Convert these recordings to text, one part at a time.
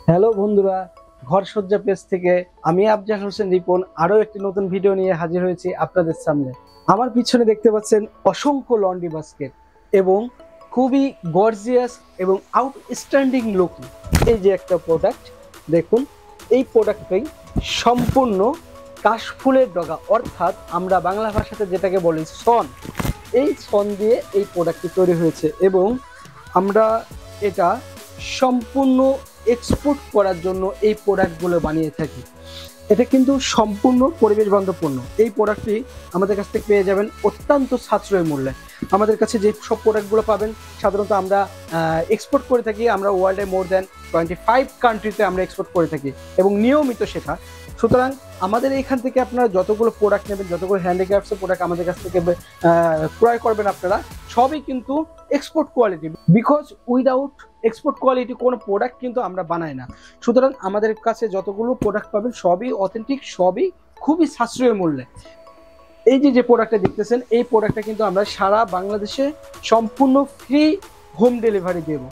Hello বন্ধুরা, ঘরসজ্জা page থেকে আমি আফজাল হোসেন রিপন আরো একটি নতুন ভিডিও নিয়ে হাজির হয়েছি আপনাদের সামনে। আমার পিছনে দেখতে পাচ্ছেন অসংখ্য লন্ড্রি বাস্কেট এবং খুবই গর্জিয়াস এবং আউটস্ট্যান্ডিং লুকিং এই যে একটা প্রোডাক্ট দেখুন। এই প্রোডাক্টটাই সম্পূর্ণ কাশফুলের ডগা, অর্থাৎ আমরা বাংলা ভাষাতে যেটাকে বলি সন, এই সন দিয়ে এই প্রোডাক্টটি তৈরি হয়েছে এবং আমরা এটা সম্পূর্ণ এক্সপোর্ট করার জন্য এই প্রোডাক্টগুলো বানিয়ে থাকি। এটা কিন্তু সম্পূর্ণ পরিবেশ বান্ধবপূর্ণ। এই প্রোডাক্টটি আমাদের কাছ থেকে পেয়ে যাবেন অত্যন্ত সাশ্রয়ী মূল্যে। আমাদের কাছে যে সব প্রোডাক্টগুলো পাবেন সাধারণত আমরা এক্সপোর্ট করে থাকি। আমরা ওয়ার্ল্ডে মোর দ্যান 25 কান্ট্রিতে আমরা এক্সপোর্ট করে থাকি এবং নিয়মিত সেটা। সুতরাং আমাদের এখান থেকে আপনারা যতগুলো প্রোডাক্ট নেবেন, যতগুলো হ্যান্ডিক্রাফটসের প্রোডাক্ট আমাদের কাছ থেকে ক্রয় করবেন, আপনারা সবই কিন্তু export quality. Because without export quality কোনো প্রোডাক্ট কিন্তু আমরা বানাই না। সুতরাং আমাদের কাছে যতগুলো প্রোডাক্ট পাবেন সবই অথেন্টিক, সবই খুবই সাশ্রয়ী মূল্যে। এই যে প্রোডাক্টটা দেখতেছেন, এই প্রোডাক্টটা কিন্তু আমরা সারা বাংলাদেশে সম্পূর্ণ ফ্রি হোম ডেলিভারি দেব।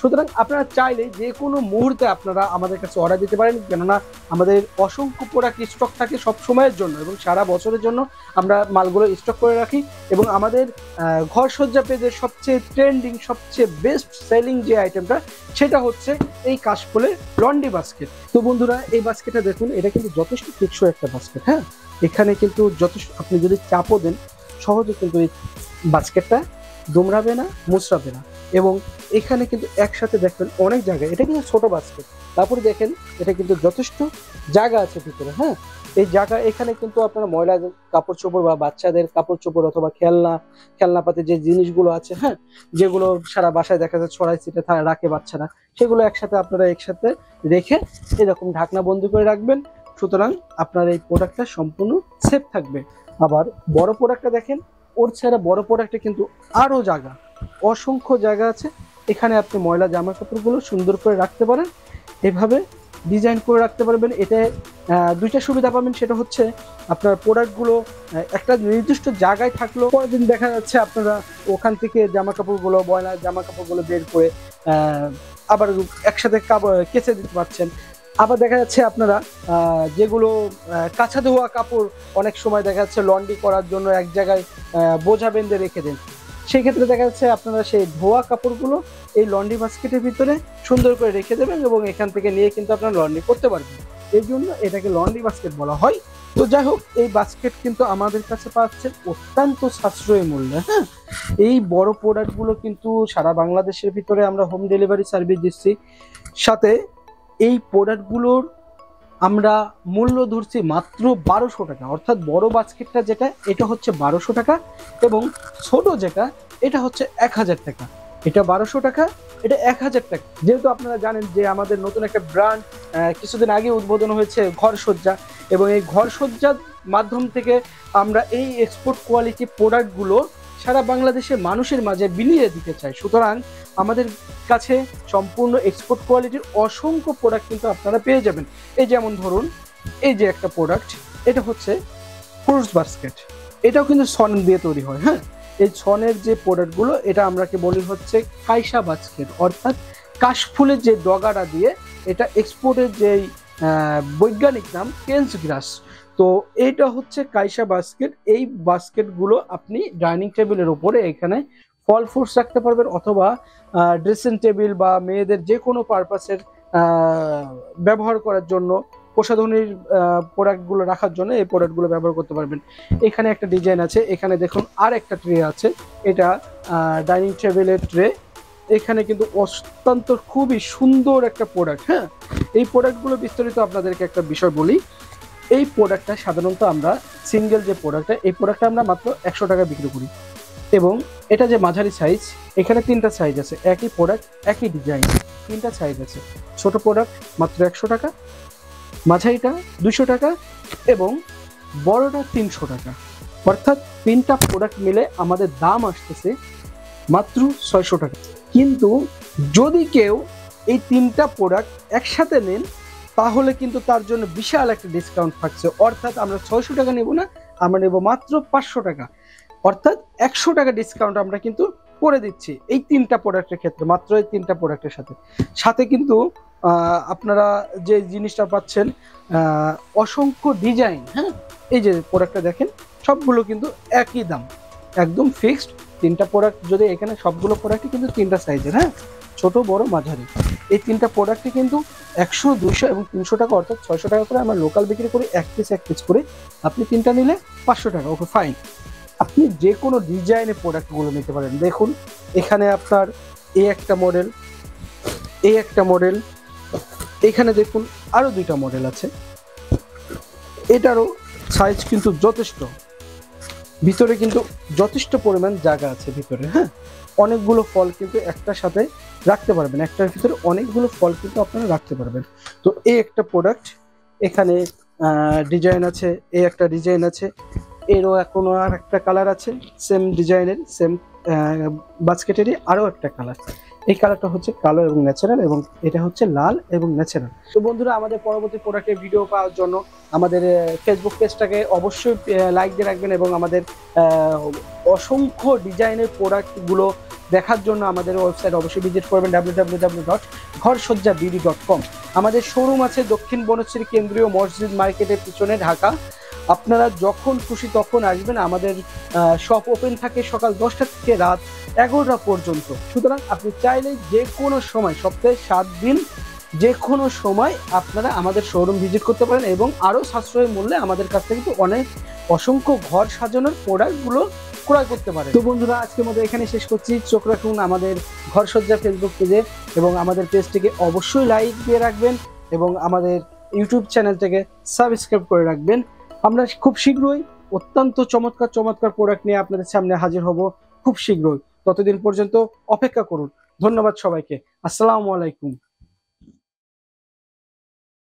সুতরাং আপনারা চাইলে যে কোনো মুহূর্তে আপনারা আমাদের কাছে অর্ডার দিতে পারেন, কেননা আমাদের অসংখ্য প্রোডাক্ট স্টক থাকে সব সময়ের জন্য এবং সারা বছরের জন্য আমরা মালগুলো স্টক করে রাখি। এবং আমাদের ঘরসজ্জা পেজের সবচেয়ে ট্রেন্ডিং, সবচেয়ে বেস্ট সেলিং যে আইটেমটা সেটা হচ্ছে এই কাশফুলের লন্ড্রি বাস্কেট। তো বন্ধুরা, এই বাস্কেটটা দেখুন, এটা কিন্তু যথেষ্ট টেকসই একটা বাস্কেট। হ্যাঁ, এখানে কিন্তু যথেষ্ট, আপনি যদি চাপও দেন সহজে কিন্তু এই বাস্কেটটা দুমড়াবে না, মুচড়াবে না। এবং এখানে কিন্তু একসাথে দেখবেন অনেক জায়গায়, এটা কিন্তু ছোট বাস্কেট, তারপরে দেখেন এটা কিন্তু যথেষ্ট জায়গা আছে ভিতরে। হ্যাঁ, এই জায়গা, এখানে কিন্তু আপনারা ময়লা কাপড় চোপড় বা বাচ্চাদের কাপড় চোপড় অথবা খেলনাপাতি যে জিনিসগুলো আছে, হ্যাঁ, যেগুলো সারা বাসায় দেখা যায় ছড়াই ছিটে রাখে বাচ্চারা, সেগুলো আপনারা একসাথে রেখে এরকম ঢাকনা বন্দি করে রাখবেন। সুতরাং আপনার এই প্রোডাক্টটা সম্পূর্ণ সেফ থাকবে। আবার বড় প্রোডাক্টটা দেখেন, ওর ছাড়া বড় প্রোডাক্টে কিন্তু আরো জায়গা, অসংখ্য জায়গা আছে। এখানে আপনি ময়লা জামা কাপড়গুলো সুন্দর করে রাখতে পারেন, এভাবে ডিজাইন করে রাখতে পারবেন। এতে দুইটা সুবিধা পাবেন, সেটা হচ্ছে আপনার প্রোডাক্টগুলো একটা নির্দিষ্ট জায়গায় থাকলো, পরের দিন দেখা যাচ্ছে আপনারা ওখান থেকে জামা কাপড়গুলো, ময়লা জামা কাপড়গুলো বের করে আবার একসাথে কেচে দিতে পারছেন। আবার দেখা যাচ্ছে আপনারা যেগুলো কাঁচা ধোয়া কাপড় অনেক সময় দেখা যাচ্ছে লন্ড্রি করার জন্য এক জায়গায় বোঝা বেঁধে রেখে দেন, সেই ক্ষেত্রে দেখা যাচ্ছে আপনারা সেই ধোয়া কাপড়গুলো এই লন্ড্রি বাস্কেটের ভিতরে সুন্দর করে রেখে দেবেন এবং এখান থেকে নিয়ে কিন্তু আপনারা লন্ড্রি করতে পারবেন। এই জন্য এটাকে লন্ড্রি বাস্কেট বলা হয়। তো যাই হোক, এই বাস্কেট কিন্তু আমাদের কাছে পাচ্ছেন অত্যন্ত সাশ্রয়ী মূল্যে। হ্যাঁ, এই বড় প্রোডাক্টগুলো কিন্তু সারা বাংলাদেশের ভিতরে আমরা হোম ডেলিভারি সার্ভিস দিচ্ছি। সাথে এই প্রোডাক্টগুলোর আমরা মূল্য ধরছি মাত্র 1200 টাকা, অর্থাৎ বড় বাস্কেটটা যেটা এটা হচ্ছে 1200 টাকা এবং ছোট যেটা এটা হচ্ছে 1000 টাকা। এটা 1200 টাকা, এটা 1000 টাকা। যেহেতু আপনারা জানেন যে আমাদের নতুন একটা ব্র্যান্ড কিছুদিন আগে উদ্বোধন হয়েছে, ঘরসজ্জা, এবং এই ঘরসজ্জার মাধ্যম থেকে আমরা এই এক্সপোর্ট কোয়ালিটি প্রোডাক্টগুলো সারা বাংলাদেশের মানুষের মাঝে বিলিয়ে দিতে চাই। সুতরাং আমাদের কাছে সম্পূর্ণ এক্সপোর্ট কোয়ালিটির অসংখ্য প্রোডাক্ট কিন্তু আপনারা পেয়ে যাবেন। এই যেমন ধরুন, এই যে একটা প্রোডাক্ট, এটা হচ্ছে ফ্রুটস বাস্কেট, এটাও কিন্তু সন দিয়ে তৈরি হয়। হ্যাঁ, এই সনের যে প্রোডাক্টগুলো এটা আমরাকে বলি হচ্ছে কাইসা বাস্কেট, অর্থাৎ কাশফুলের যে ডগাটা দিয়ে, এটা এক্সপোর্টের যেই বৈজ্ঞানিক নাম কেন্স গ্রাস। তো এইটা হচ্ছে কাইসা বাস্কেট। এই বাস্কেটগুলো আপনি ডাইনিং টেবিলের উপরে এখানে ফল ফ্রুটস রাখতে পারবেন, অথবা ড্রেসিং টেবিল বা মেয়েদের যে কোনো পারপাসের ব্যবহার করার জন্য, প্রসাধনীর প্রোডাক্টগুলো রাখার জন্য এই প্রোডাক্টগুলো ব্যবহার করতে পারবেন। এখানে একটা ডিজাইন আছে, এখানে দেখুন আর একটা ট্রে আছে, এটা ডাইনিং টেবিলের ট্রে। এখানে কিন্তু অত্যন্ত খুবই সুন্দর একটা প্রোডাক্ট। হ্যাঁ, এই প্রোডাক্টগুলো বিস্তারিত আপনাদেরকে একটা বিষয় বলি। এই প্রোডাক্টটা সাধারণত আমরা সিঙ্গেল যে প্রোডাক্টটা, এই প্রোডাক্টটা আমরা মাত্র 100 টাকা বিক্রি করি। এবং এটা যে মাঝারি সাইজ, এখানে 3টা সাইজ আছে, একই প্রোডাক্ট একই ডিজাইন, 3টা সাইজ আছে। ছোট প্রোডাক্ট মাত্র 100 টাকা, মাঝারিটা 200 টাকা এবং বড়টা 300 টাকা। অর্থাৎ 3টা প্রোডাক্ট মিলে আমাদের দাম আসতেছে মাত্র 600 টাকা। কিন্তু যদি কেউ এই 3টা প্রোডাক্ট একসাথে নেন তাহলে কিন্তু তার জন্য বিশাল একটা ডিসকাউন্ট থাকছে। অর্থাৎ আমরা 600 টাকা নেব না, আমরা নেব মাত্র 500 টাকা। অর্থাৎ 100 টাকা ডিসকাউন্ট আমরা কিন্তু করে দিচ্ছি এই 3টা প্রোডাক্টের ক্ষেত্রে, মাত্র এই 3টা প্রোডাক্টের সাথে। সাথে কিন্তু আপনারা যে জিনিসটা পাচ্ছেন অসংখ্য ডিজাইন। হ্যাঁ, এই যে প্রোডাক্টটা দেখেন, সবগুলো কিন্তু একই দাম, একদম ফিক্সড। তিনটা প্রোডাক্ট যদি এখানে সবগুলো প্রোডাক্টই কিন্তু তিনটা সাইজের, হ্যাঁ, ছোট বড় মাঝারি। এই তিনটা প্রোডাক্টই কিন্তু 100, 200 এবং 300 টাকা, অর্থাৎ 600 টাকা করে আমরা লোকাল বিক্রি করি, এক পিস করে। আপনি তিনটা নিলে 500 টাকা, ওকে ফাইন। আপনি যে কোনো ডিজাইনের প্রোডাক্টগুলো নিতে পারেন। দেখুন এখানে আপনার এই একটা মডেল, এই একটা মডেল, এখানে দেখুন আরো দুইটা মডেল আছে। এটারও সাইজ কিন্তু যথেষ্ট, ভিতরে কিন্তু যথেষ্ট পরিমাণ জায়গা আছে ভিতরে। হ্যাঁ, অনেকগুলো ফল কিন্তু একটার সাথে রাখতে পারবেন, একটার ভিতরে অনেকগুলো ফল কিন্তু আপনারা রাখতে পারবেন। তো এই একটা প্রোডাক্ট, এখানে ডিজাইন আছে, এই একটা ডিজাইন আছে, এরও এখনো আর একটা কালার আছে সেম ডিজাইনের, সেম বাস্কেটেরই আরও একটা কালার। এই কালারটা হচ্ছে কালো এবং ন্যাচারাল, এবং এটা হচ্ছে লাল এবং ন্যাচারাল। তো বন্ধুরা, আমাদের পরবর্তী প্রোডাক্টের ভিডিও পাওয়ার জন্য আমাদের ফেসবুক পেজটাকে অবশ্যই লাইক দিয়ে রাখবেন, এবং আমাদের অসংখ্য ডিজাইনের প্রোডাক্টগুলো দেখার জন্য আমাদের ওয়েবসাইট অবশ্যই ভিজিট করবেন www.ঘরসজ্জাবিডি.com। আমাদের শোরুম আছে দক্ষিণ বনশ্রী কেন্দ্রীয় মসজিদ মার্কেটের পিছনে, ঢাকা। আপনারা যখন খুশি তখন আসবেন। আমাদের শপ ওপেন থাকে সকাল 10টা থেকে রাত 11টা পর্যন্ত। সুতরাং আপনি চাইলে যে কোনো সময়, সপ্তাহে 7 দিন, যে কোনো সময় আপনারা আমাদের শোরুম ভিজিট করতে পারেন, এবং আরও সাশ্রয়ী মূল্যে আমাদের কাছ থেকে কিন্তু অসংখ্য ঘর সাজানোর প্রোডাক্টগুলো ক্রয় করতে পারেন। তো বন্ধুরা, আজকের মতো এখানে শেষ করছি। চোখ রাখুন আমাদের ঘরসজ্জা ফেসবুক পেজে, এবং আমাদের পেজটিকে অবশ্যই লাইক দিয়ে রাখবেন, এবং আমাদের ইউটিউব চ্যানেলটাকে সাবস্ক্রাইব করে রাখবেন। আমরা খুব শীঘ্রই অত্যন্ত চমৎকার প্রোডাক্ট নিয়ে আপনাদের সামনে হাজির হব, খুব শীঘ্রই। ততদিন পর্যন্ত অপেক্ষা করুন। ধন্যবাদ সবাইকে। আসসালামু আলাইকুম।